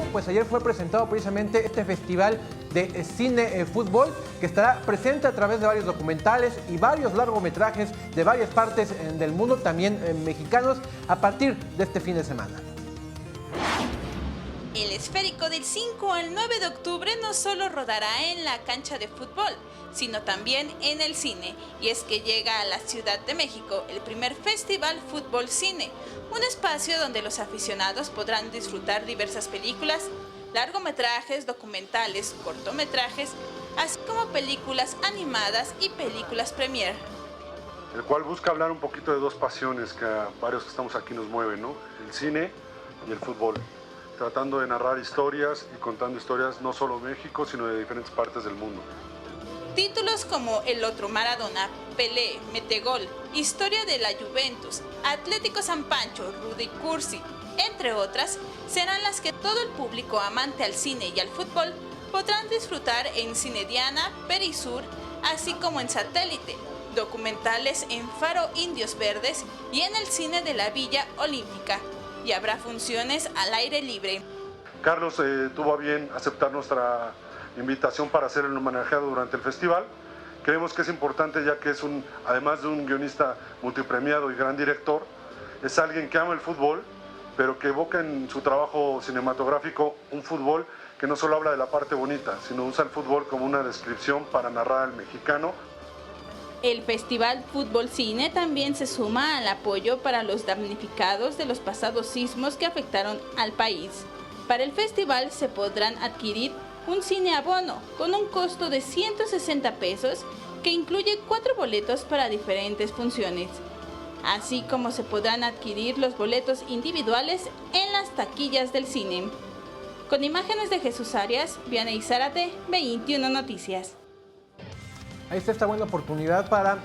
pues ayer fue presentado precisamente este festival de cine fútbol que estará presente a través de varios documentales y varios largometrajes de varias partes del mundo, también mexicanos, a partir de este fin de semana. El esférico del 5 al 9 de octubre no solo rodará en la cancha de fútbol, sino también en el cine. Y es que llega a la Ciudad de México el primer Festival Fútbol Cine, un espacio donde los aficionados podrán disfrutar diversas películas, largometrajes, documentales, cortometrajes, así como películas animadas y películas premier. El cual busca hablar un poquito de dos pasiones que a varios que estamos aquí nos mueven, ¿no? El cine y el fútbol, tratando de narrar historias y contando historias no solo de México, sino de diferentes partes del mundo. Títulos como El otro Maradona, Pelé, Metegol, Historia de la Juventus, Atlético San Pancho, Rudy Cursi, entre otras, serán las que todo el público amante al cine y al fútbol podrán disfrutar en Cine Diana, Perisur, así como en Satélite, documentales en Faro Indios Verdes y en el cine de la Villa Olímpica. Y habrá funciones al aire libre. Carlos tuvo a bien aceptar nuestra invitación para ser el homenajeado durante el festival. Creemos que es importante ya que es además de un guionista multipremiado y gran director, es alguien que ama el fútbol, pero que evoca en su trabajo cinematográfico un fútbol que no solo habla de la parte bonita, sino usa el fútbol como una descripción para narrar al mexicano. El Festival Fútbol Cine también se suma al apoyo para los damnificados de los pasados sismos que afectaron al país. Para el festival se podrán adquirir un cine abono con un costo de 160 pesos que incluye 4 boletos para diferentes funciones, así como se podrán adquirir los boletos individuales en las taquillas del cine. Con imágenes de Jesús Arias, Vianey Zárate, 21 Noticias. Ahí está esta buena oportunidad para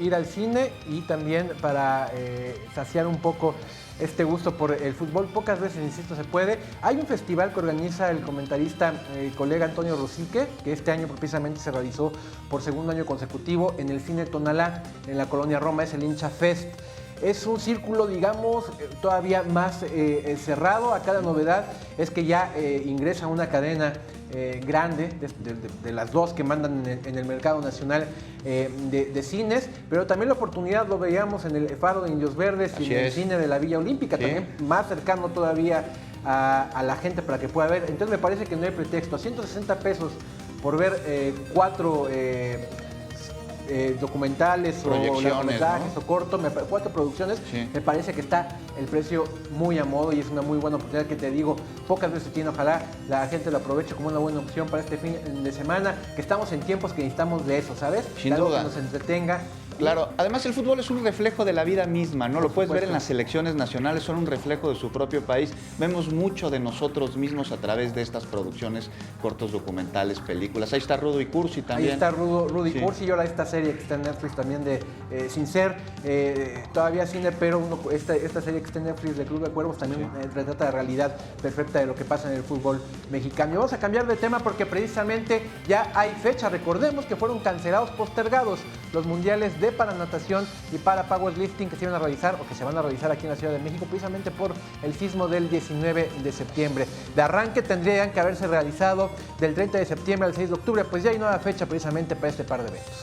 ir al cine y también para saciar un poco este gusto por el fútbol. Pocas veces, insisto, se puede. Hay un festival que organiza el comentarista, colega Antonio Rosique, que este año precisamente se realizó por segundo año consecutivo en el Cine Tonalá, en la colonia Roma, es el Hincha Fest. Es un círculo, digamos, todavía más cerrado. Acá la novedad es que ya ingresa una cadena grande, de las dos que mandan en el mercado nacional de cines, pero también la oportunidad lo veíamos en el Faro de Indios Verdes y en el cine de la Villa Olímpica, sí, también más cercano todavía a la gente para que pueda ver. Entonces me parece que no hay pretexto. A 160 pesos por ver 4 documentales o largometrajes, ¿no? O corto, 4 producciones, sí, me parece que está el precio muy a modo y es una muy buena oportunidad que te digo, pocas veces tiene. Ojalá la gente lo aproveche como una buena opción para este fin de semana, que estamos en tiempos que necesitamos de eso, ¿sabes? Sin duda. Que nos entretenga. Claro, además el fútbol es un reflejo de la vida misma, ¿no? Lo puedes ver en las selecciones nacionales, son un reflejo de su propio país. Vemos mucho de nosotros mismos a través de estas producciones, cortos documentales, películas. Ahí está Rudy Cursi también. Ahí está Rudy Cursi y ahora esta serie que está en Netflix también de Sin Ser, todavía cine, pero esta serie que está en Netflix de Club de Cuervos también retrata la realidad perfecta de lo que pasa en el fútbol mexicano. Y vamos a cambiar de tema porque precisamente ya hay fecha. Recordemos que fueron cancelados, postergados los mundiales de para natación y para powerlifting que se iban a realizar o que se van a realizar aquí en la Ciudad de México precisamente por el sismo del 19 de septiembre. De arranque tendrían que haberse realizado del 30 de septiembre al 6 de octubre, pues ya hay nueva fecha precisamente para este par de eventos.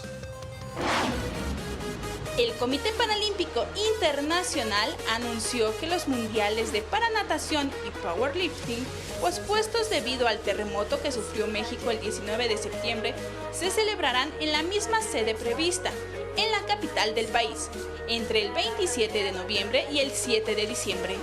El Comité Paralímpico Internacional anunció que los mundiales de paranatación y powerlifting, pospuestos debido al terremoto que sufrió México el 19 de septiembre, se celebrarán en la misma sede prevista, en la capital del país, entre el 27 de noviembre y el 7 de diciembre.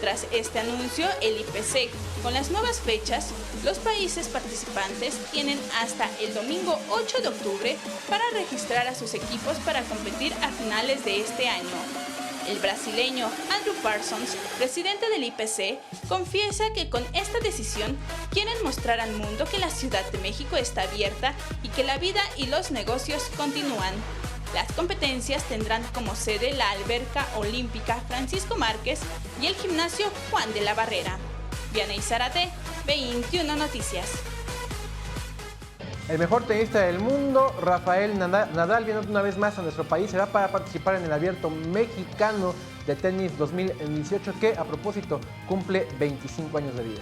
Tras este anuncio, el IPC, con las nuevas fechas, los países participantes tienen hasta el domingo 8 de octubre para registrar a sus equipos para competir a finales de este año. El brasileño Andrew Parsons, presidente del IPC, confiesa que con esta decisión quieren mostrar al mundo que la Ciudad de México está abierta y que la vida y los negocios continúan. Las competencias tendrán como sede la Alberca Olímpica Francisco Márquez y el Gimnasio Juan de la Barrera. Vianey Zárate, 21 Noticias. El mejor tenista del mundo, Rafael Nadal, viene una vez más a nuestro país. Se va para participar en el Abierto Mexicano de Tenis 2018, que a propósito cumple 25 años de vida.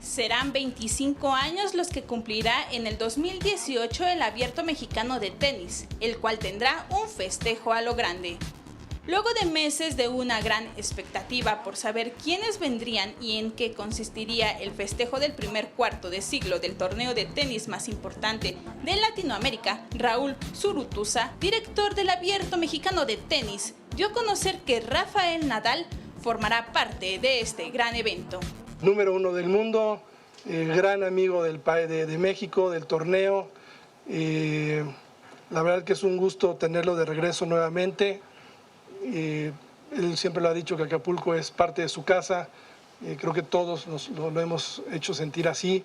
Serán 25 años los que cumplirá en el 2018 el Abierto Mexicano de Tenis, el cual tendrá un festejo a lo grande. Luego de meses de una gran expectativa por saber quiénes vendrían y en qué consistiría el festejo del primer cuarto de siglo del torneo de tenis más importante de Latinoamérica, Raúl Zurutuza, director del Abierto Mexicano de Tenis, dio a conocer que Rafael Nadal formará parte de este gran evento. Número 1 del mundo, gran amigo de México, del torneo. La verdad que es un gusto tenerlo de regreso nuevamente. Él siempre lo ha dicho que Acapulco es parte de su casa. Creo que todos lo hemos hecho sentir así.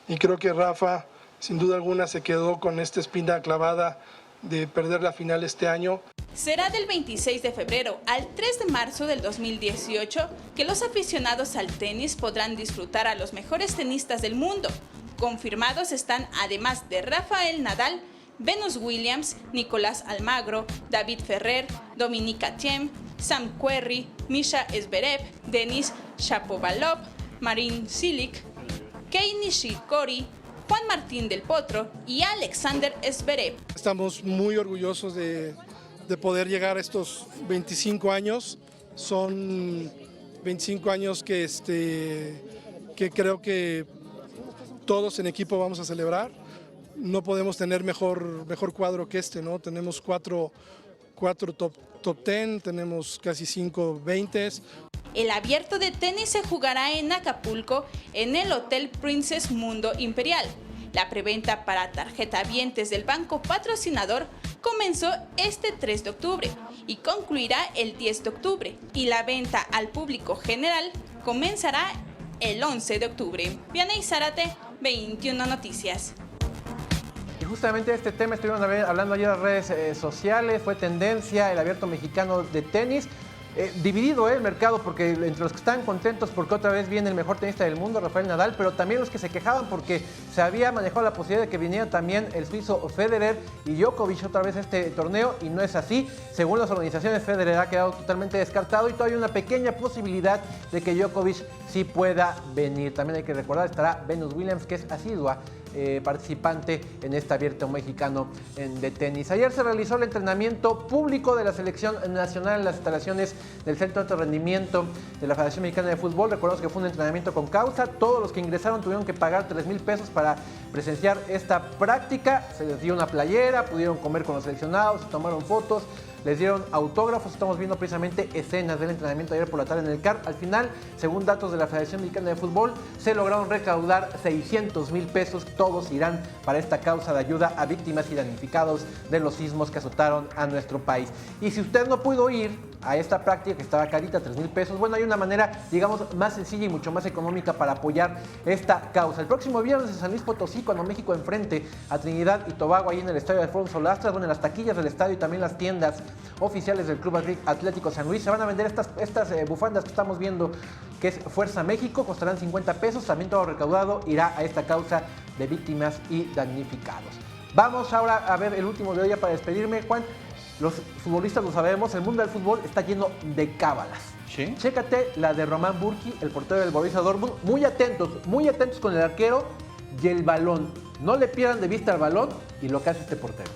Y creo que Rafa, sin duda alguna, se quedó con esta espina clavada de perder la final este año. Será del 26 de febrero al 3 de marzo del 2018 que los aficionados al tenis podrán disfrutar a los mejores tenistas del mundo. Confirmados están, además de Rafael Nadal, Venus Williams, Nicolás Almagro, David Ferrer, Dominika Thiem, Sam Querrey, Misha Zverev, Denis Shapovalov, Marin Cilic, Kei Nishikori, Juan Martín del Potro y Alexander Zverev. Estamos muy orgullosos de poder llegar a estos 25 años. Son 25 años que creo que todos en equipo vamos a celebrar. No podemos tener mejor cuadro que este, ¿no? Tenemos cuatro top 10, tenemos casi 5 20s. El Abierto de Tenis se jugará en Acapulco en el Hotel Princess Mundo Imperial. La preventa para tarjetavientes del banco patrocinador comenzó este 3 de octubre y concluirá el 10 de octubre, y la venta al público general comenzará el 11 de octubre. Vianey Zárate, 21 Noticias. Y justamente de este tema estuvimos hablando ayer en las redes sociales, fue tendencia el Abierto Mexicano de Tenis. Dividido el mercado, porque entre los que están contentos porque otra vez viene el mejor tenista del mundo, Rafael Nadal, pero también los que se quejaban porque se había manejado la posibilidad de que viniera también el suizo Federer y Djokovic otra vez a este torneo, y no es así. Según las organizaciones, Federer ha quedado totalmente descartado y todavía hay una pequeña posibilidad de que Djokovic sí pueda venir. También hay que recordar, estará Venus Williams, que es asidua participante en este Abierto Mexicano de Tenis. Ayer se realizó el entrenamiento público de la selección nacional en las instalaciones del Centro de Alto Rendimiento de la Federación Mexicana de Fútbol. Recordemos que fue un entrenamiento con causa. Todos los que ingresaron tuvieron que pagar 3,000 pesos para presenciar esta práctica. Se les dio una playera, pudieron comer con los seleccionados, se tomaron fotos, les dieron autógrafos. Estamos viendo precisamente escenas del entrenamiento de ayer por la tarde en el CAR. Al final, según datos de la Federación Mexicana de Fútbol, se lograron recaudar 600,000 pesos. Todos irán para esta causa de ayuda a víctimas y damnificados de los sismos que azotaron a nuestro país. Y si usted no pudo ir a esta práctica, que estaba carita, 3,000 pesos, bueno, hay una manera, digamos, más sencilla y mucho más económica para apoyar esta causa. El próximo viernes en San Luis Potosí, cuando México enfrente a Trinidad y Tobago, ahí en el estadio de Alfonso Lastras, donde las taquillas del estadio y también las tiendas oficiales del Club Atlético San Luis se van a vender estas bufandas que estamos viendo, que es Fuerza México, costarán 50 pesos. También todo recaudado irá a esta causa de víctimas y damnificados. Vamos ahora a ver el último de hoy ya para despedirme, Juan. Los futbolistas lo sabemos, el mundo del fútbol está lleno de cábalas. ¿Sí? Chécate la de Román Burki, el portero del Borussia Dortmund. Muy atentos con el arquero y el balón. No le pierdan de vista el balón y lo que hace este portero.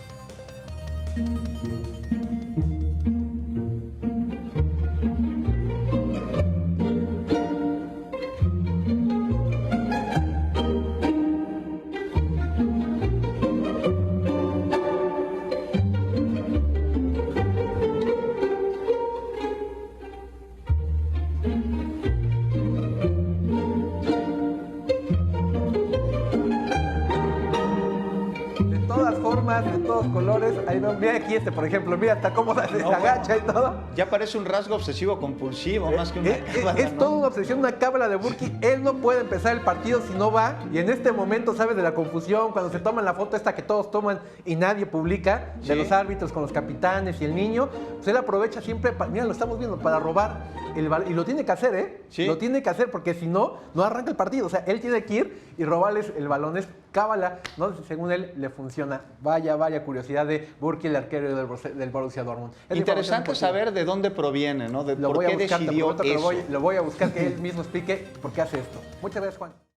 De todos colores, ahí no, mira aquí por ejemplo, mira hasta cómo se agacha y todo. Ya parece un rasgo obsesivo compulsivo, más que una cábala, es toda una obsesión, una cábala de Burki. Él no puede empezar el partido si no va, y en este momento, ¿sabes? De la confusión, cuando se toman la foto esta que todos toman y nadie publica, de los árbitros con los capitanes y el niño, pues él aprovecha siempre, mira, lo estamos viendo, para robar el balón, y lo tiene que hacer, Sí. Lo tiene que hacer, porque si no, no arranca el partido. O sea, él tiene que ir y robarles el balón. Es cábala, ¿no? Según él, le funciona. Vaya curiosidad de Burki, el arquero del Borussia Dortmund. Es interesante saber de dónde proviene, ¿no? De lo por voy qué a buscar, decidió eso. lo voy a buscar que él mismo explique por qué hace esto. Muchas gracias, Juan.